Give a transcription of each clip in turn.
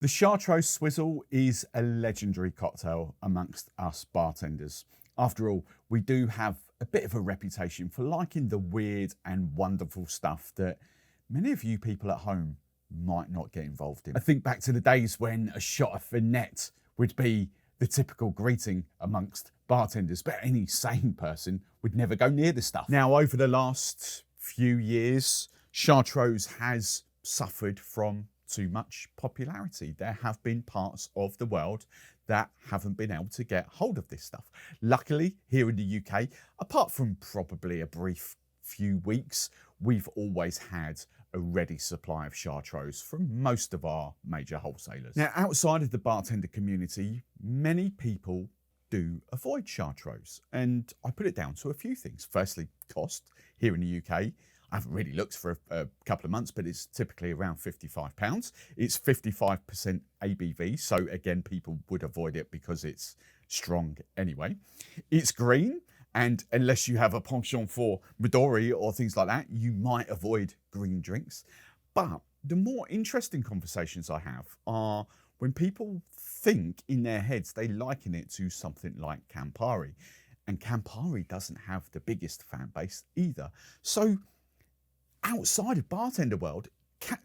The Chartreuse Swizzle is a legendary cocktail amongst us bartenders. After all, we do have a bit of a reputation for liking the weird and wonderful stuff that many of you people at home might not get involved in. I think back to the days when a shot of Fernet would be the typical greeting amongst bartenders, but any sane person would never go near the stuff. Now, over the last few years, Chartreuse has suffered from too much popularity. There have been parts of the world that haven't been able to get hold of this stuff. Luckily, here in the UK, apart from probably a brief few weeks, we've always had a ready supply of Chartreuse from most of our major wholesalers. Now, outside of the bartender community, many people do avoid Chartreuse, and I put it down to a few things. Firstly, cost. Here in the UK, I haven't really looked for a couple of months, but it's typically around £55. It's 55% ABV, so again, people would avoid it because it's strong anyway. It's green, and unless you have a penchant for Midori or things like that, you might avoid green drinks. But the more interesting conversations I have are when people think in their heads they liken it to something like Campari, and Campari doesn't have the biggest fan base either. So outside of bartender world,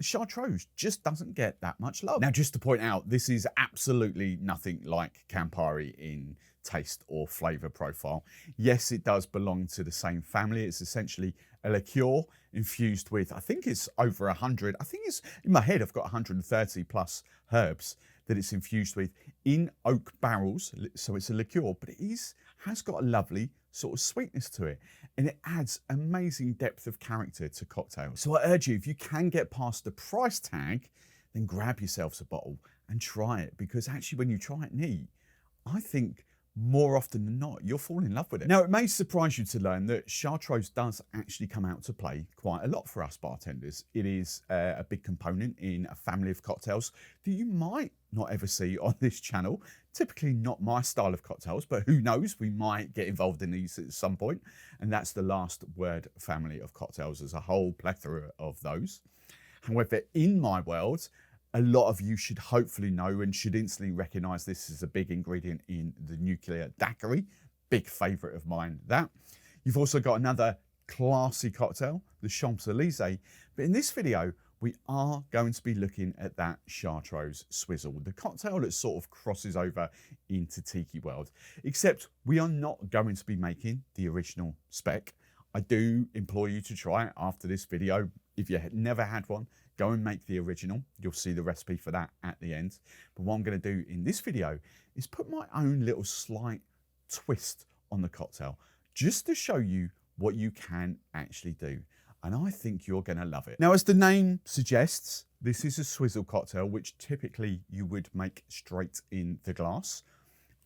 Chartreuse just doesn't get that much love. Now, just to point out, this is absolutely nothing like Campari in taste or flavour profile. Yes, it does belong to the same family. It's essentially a liqueur infused with, I think it's over 100, I think it's, in my head, I've got 130 plus herbs that it's infused with in oak barrels. So it's a liqueur, but it has got a lovely sort of sweetness to it, and it adds amazing depth of character to cocktails. So I urge you, if you can get past the price tag, then grab yourselves a bottle and try it, because actually when you try it neat, I think more often than not, you'll fall in love with it. Now, it may surprise you to learn that Chartreuse does actually come out to play quite a lot for us bartenders. It is a big component in a family of cocktails that you might not ever see on this channel. Typically not my style of cocktails, but who knows, we might get involved in these at some point. And that's the Last Word family of cocktails. There's a whole plethora of those. However, in my world, a lot of you should hopefully know and should instantly recognize this as a big ingredient in the nuclear daiquiri. Big favorite of mine, that. You've also got another classy cocktail, the Champs-Élysées. But in this video, we are going to be looking at that Chartreuse Swizzle, the cocktail that sort of crosses over into tiki world. Except we are not going to be making the original spec. I do implore you to try it after this video. If you never had one, go and make the original. You'll see the recipe for that at the end. But what I'm going to do in this video is put my own little slight twist on the cocktail, just to show you what you can actually do. And I think you're going to love it. Now, as the name suggests, this is a swizzle cocktail, which typically you would make straight in the glass.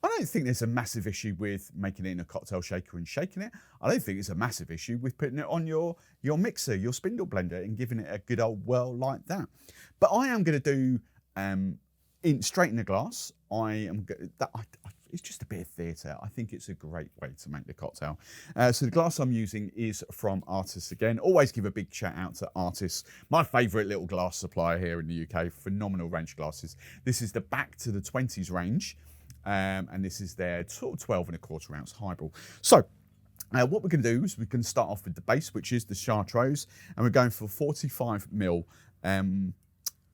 I don't think there's a massive issue with making it in a cocktail shaker and shaking it. I don't think it's a massive issue with putting it on your mixer, your spindle blender, and giving it a good old whirl like that. But I am going to do straight in the glass. It's just a bit of theatre. I think it's a great way to make the cocktail. So the glass I'm using is from Artis again. Always give a big shout out to Artis, my favourite little glass supplier here in the UK. Phenomenal range of glasses. This is the back to the 20s range. And this is their 12¼ ounce highball. So what we're going to do is we're going to start off with the base, which is the Chartreuse, and we're going for 45ml,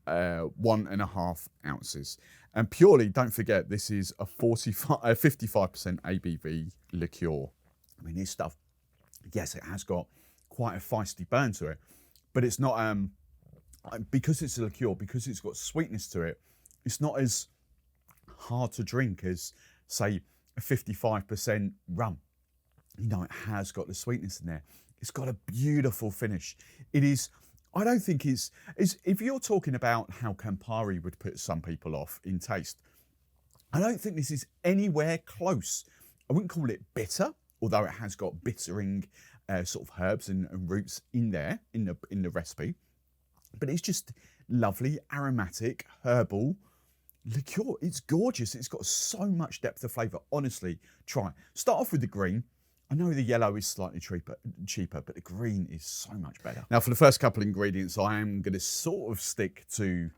1½ ounces. And purely, don't forget, this is a 55% ABV liqueur. I mean, this stuff, yes, it has got quite a feisty burn to it, but it's not, because it's a liqueur, because it's got sweetness to it, it's not as hard to drink as, say, a 55% rum. You know, it has got the sweetness in there. It's got a beautiful finish. It is, I don't think it's if you're talking about how Campari would put some people off in taste, I don't think this is anywhere close. I wouldn't call it bitter, although it has got bittering sort of herbs and roots in there in the recipe. But it's just lovely, aromatic, herbal liqueur. It's gorgeous. It's got so much depth of flavour. Honestly, try it. Start off with the green. I know the yellow is slightly cheaper, but the green is so much better. Now, for the first couple of ingredients, I am going to sort of stick to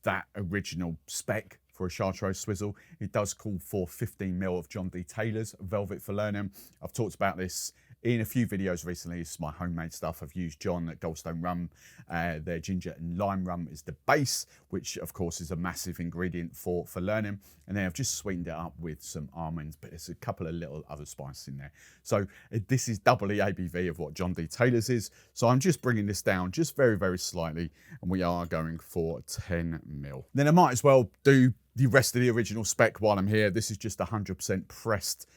that original spec for a Chartreuse Swizzle. It does call for 15ml of John D. Taylor's Velvet for Learning. I've talked about this in a few videos recently. It's my homemade stuff. I've used John at Goldstone Rum. Their ginger and lime rum is the base, which of course is a massive ingredient for learning. And then I've just sweetened it up with some almonds, but there's a couple of little other spices in there. So this is double the ABV of what John D. Taylor's is. So I'm just bringing this down just very, very slightly. And we are going for 10ml. Then I might as well do the rest of the original spec while I'm here. This is just 100% pressed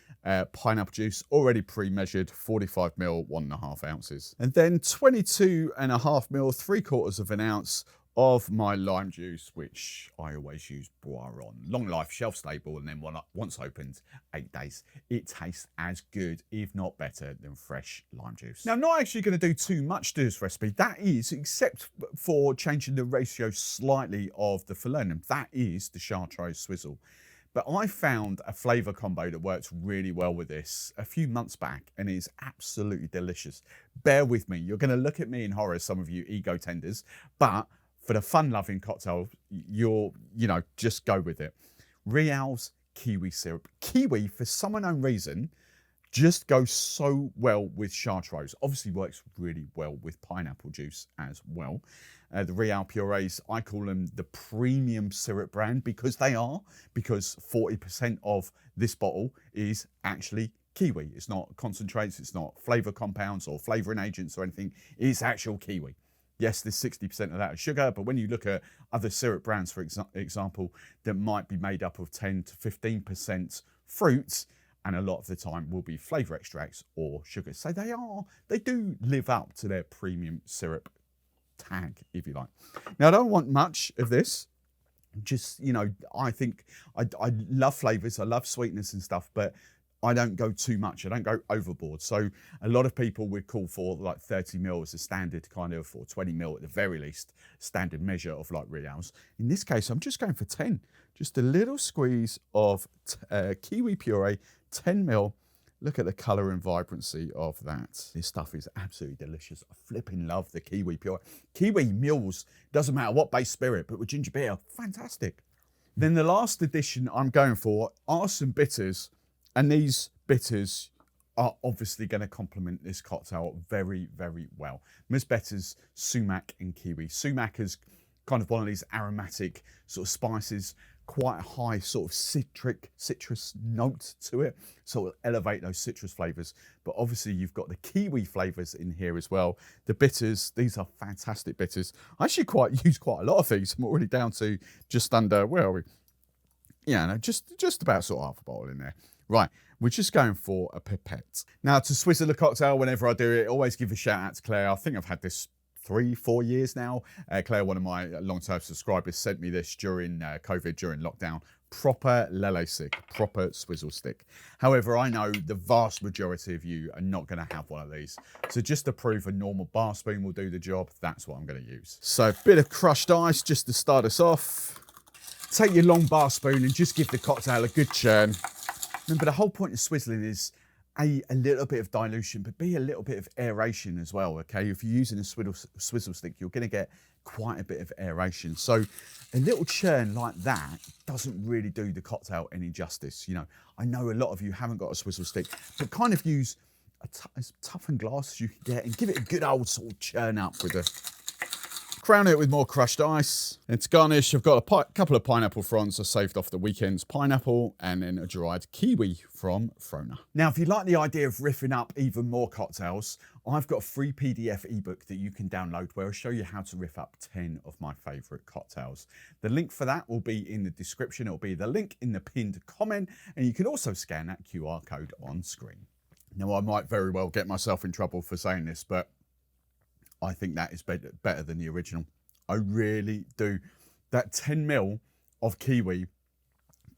pineapple juice, already pre-measured, 45ml, 1.5 ounces. And then 22.5ml, 3/4 of an ounce of my lime juice, which I always use Bois on. Long life, shelf stable, and then once opened, 8 days. It tastes as good, if not better, than fresh lime juice. Now, I'm not actually going to do too much to this recipe. That is, except for changing the ratio slightly of the falernum, that is the Chartreuse Swizzle. But I found a flavour combo that works really well with this a few months back and is absolutely delicious. Bear with me. You're going to look at me in horror, some of you ego tenders, but for the fun-loving cocktail, just go with it. Rial's kiwi syrup. Kiwi, for some unknown reason, just goes so well with Chartreuse. Obviously works really well with pineapple juice as well. The Rial purees, I call them the premium syrup brand because 40% of this bottle is actually kiwi. It's not concentrates, it's not flavour compounds or flavouring agents or anything. It's actual kiwi. Yes, there's 60% of that is sugar, but when you look at other syrup brands, for example, that might be made up of 10 to 15% fruits, and a lot of the time will be flavour extracts or sugar. So they do live up to their premium syrup tag, if you like. Now, I don't want much of this. Just, I think I love flavours, I love sweetness and stuff, but I don't go too much. I don't go overboard. So a lot of people would call for like 30ml as a standard kind of, or 20ml at the very least, standard measure of like Rials. In this case, I'm just going for 10. Just a little squeeze of kiwi puree, 10ml. Look at the colour and vibrancy of that. This stuff is absolutely delicious. I flipping love the kiwi puree. Kiwi mules, doesn't matter what base spirit, but with ginger beer, fantastic. Then the last addition I'm going for are some bitters. And these bitters are obviously going to complement this cocktail very, very well. Misbetters, sumac and kiwi. Sumac is kind of one of these aromatic sort of spices, quite a high sort of citrus note to it. So it'll elevate those citrus flavours. But obviously you've got the kiwi flavours in here as well. The bitters, these are fantastic bitters. I actually use quite a lot of these. I'm already down to just under, where are we? Yeah, no, just about sort of half a bottle in there. Right, we're just going for a pipette. Now, to swizzle a cocktail, whenever I do it, always give a shout out to Claire. I think I've had this 3-4 years now. Claire, one of my long-term subscribers, sent me this during COVID, during lockdown. Proper lele stick, proper swizzle stick. However, I know the vast majority of you are not going to have one of these. So just to prove a normal bar spoon will do the job, that's what I'm going to use. So a bit of crushed ice just to start us off. Take your long bar spoon and just give the cocktail a good churn. Remember, the whole point of swizzling is a little bit of dilution, but a little bit of aeration as well, okay? If you're using a swizzle stick, you're going to get quite a bit of aeration. So a little churn like that doesn't really do the cocktail any justice. I know a lot of you haven't got a swizzle stick, but kind of use as toughened glass as you can get and give it a good old sort of churn up with a... Crown it with more crushed ice. And to garnish, I've got a couple of pineapple fronds I saved off the weekend's pineapple, and then a dried kiwi from Frona. Now, if you like the idea of riffing up even more cocktails, I've got a free PDF ebook that you can download where I'll show you how to riff up 10 of my favourite cocktails. The link for that will be in the description. It'll be the link in the pinned comment, and you can also scan that QR code on screen. Now, I might very well get myself in trouble for saying this, but I think that is better than the original. I really do. That 10ml of kiwi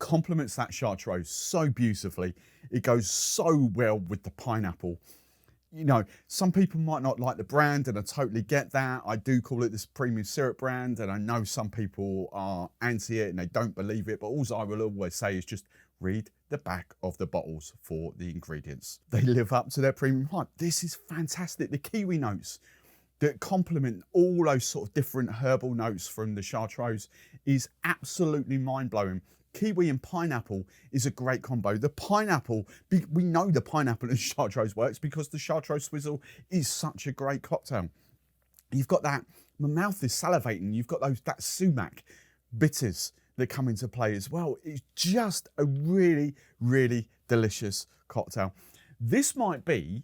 complements that Chartreuse so beautifully. It goes so well with the pineapple. Some people might not like the brand, and I totally get that. I do call it this premium syrup brand, and I know some people are anti it and they don't believe it, but all I will always say is just read the back of the bottles for the ingredients. They live up to their premium hype. This is fantastic. The kiwi notes, that complement all those sort of different herbal notes from the Chartreuse is absolutely mind-blowing. Kiwi and pineapple is a great combo. The pineapple, we know the pineapple and Chartreuse works because the Chartreuse Swizzle is such a great cocktail. You've got that, my mouth is salivating, you've got that sumac bitters that come into play as well. It's just a really, really delicious cocktail. This might be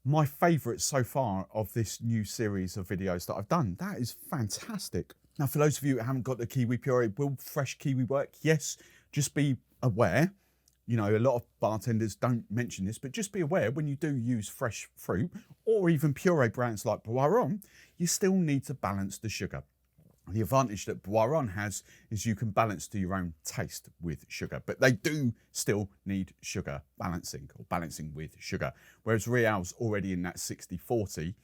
my favourite so far of this new series of videos that I've done. That is fantastic. Now, for those of you who haven't got the kiwi puree, will fresh kiwi work? Yes, just be aware. You know, a lot of bartenders don't mention this, but just be aware when you do use fresh fruit or even puree brands like Barman, you still need to balance the sugar. The advantage that Barman has is you can balance to your own taste with sugar, but they do still need sugar balancing or balancing with sugar. Whereas Real's already in that 60-40,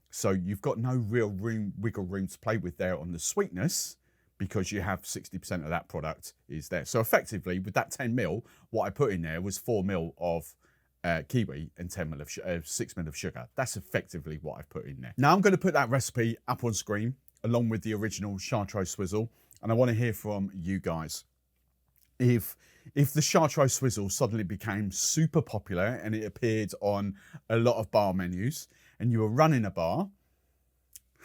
so you've got no real wiggle room to play with there on the sweetness because you have 60% of that product is there. So effectively with that 10 ml, what I put in there was 4 ml of kiwi and 6 ml of sugar. That's effectively what I've put in there. Now I'm going to put that recipe up on screen along with the original Chartreuse Swizzle, and I want to hear from you guys. If the Chartreuse Swizzle suddenly became super popular and it appeared on a lot of bar menus and you were running a bar,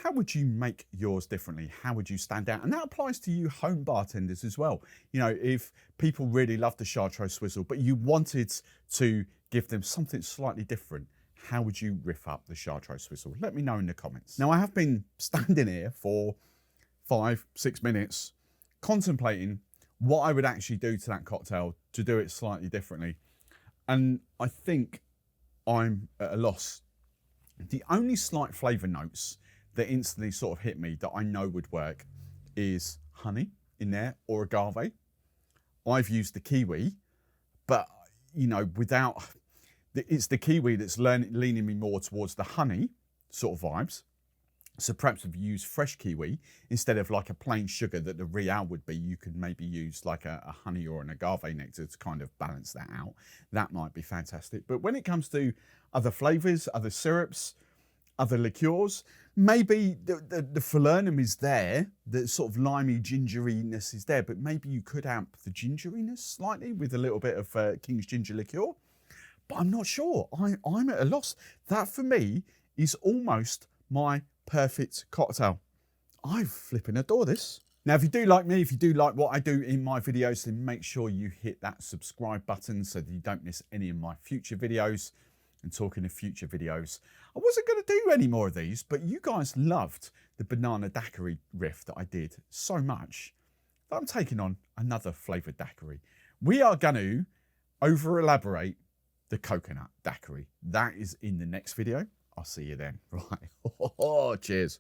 how would you make yours differently? How would you stand out? And that applies to you home bartenders as well. You know, if people really love the Chartreuse Swizzle, but you wanted to give them something slightly different, how would you riff up the Chartreuse Swizzle? Let me know in the comments. Now, I have been standing here for 5-6 minutes contemplating what I would actually do to that cocktail to do it slightly differently. And I think I'm at a loss. The only slight flavour notes that instantly sort of hit me that I know would work is honey in there or agave. I've used the kiwi, but you know, it's the kiwi that's leaning me more towards the honey sort of vibes. So perhaps if you use fresh kiwi instead of like a plain sugar that the Real would be, you could maybe use like a honey or an agave nectar to kind of balance that out. That might be fantastic. But when it comes to other flavours, other syrups, other liqueurs, maybe the falernum is there, the sort of limey gingeriness is there, but maybe you could amp the gingeriness slightly with a little bit of King's Ginger liqueur. But I'm not sure. I'm at a loss. That for me is almost my perfect cocktail. I flipping adore this. Now, if you do like me, if you do like what I do in my videos, then make sure you hit that subscribe button so that you don't miss any of my future videos. And talking of future videos, I wasn't going to do any more of these, but you guys loved the banana daiquiri riff that I did so much that I'm taking on another flavoured daiquiri. We are going to over-elaborate the coconut daiquiri. That is in the next video. I'll see you then. Right. Cheers.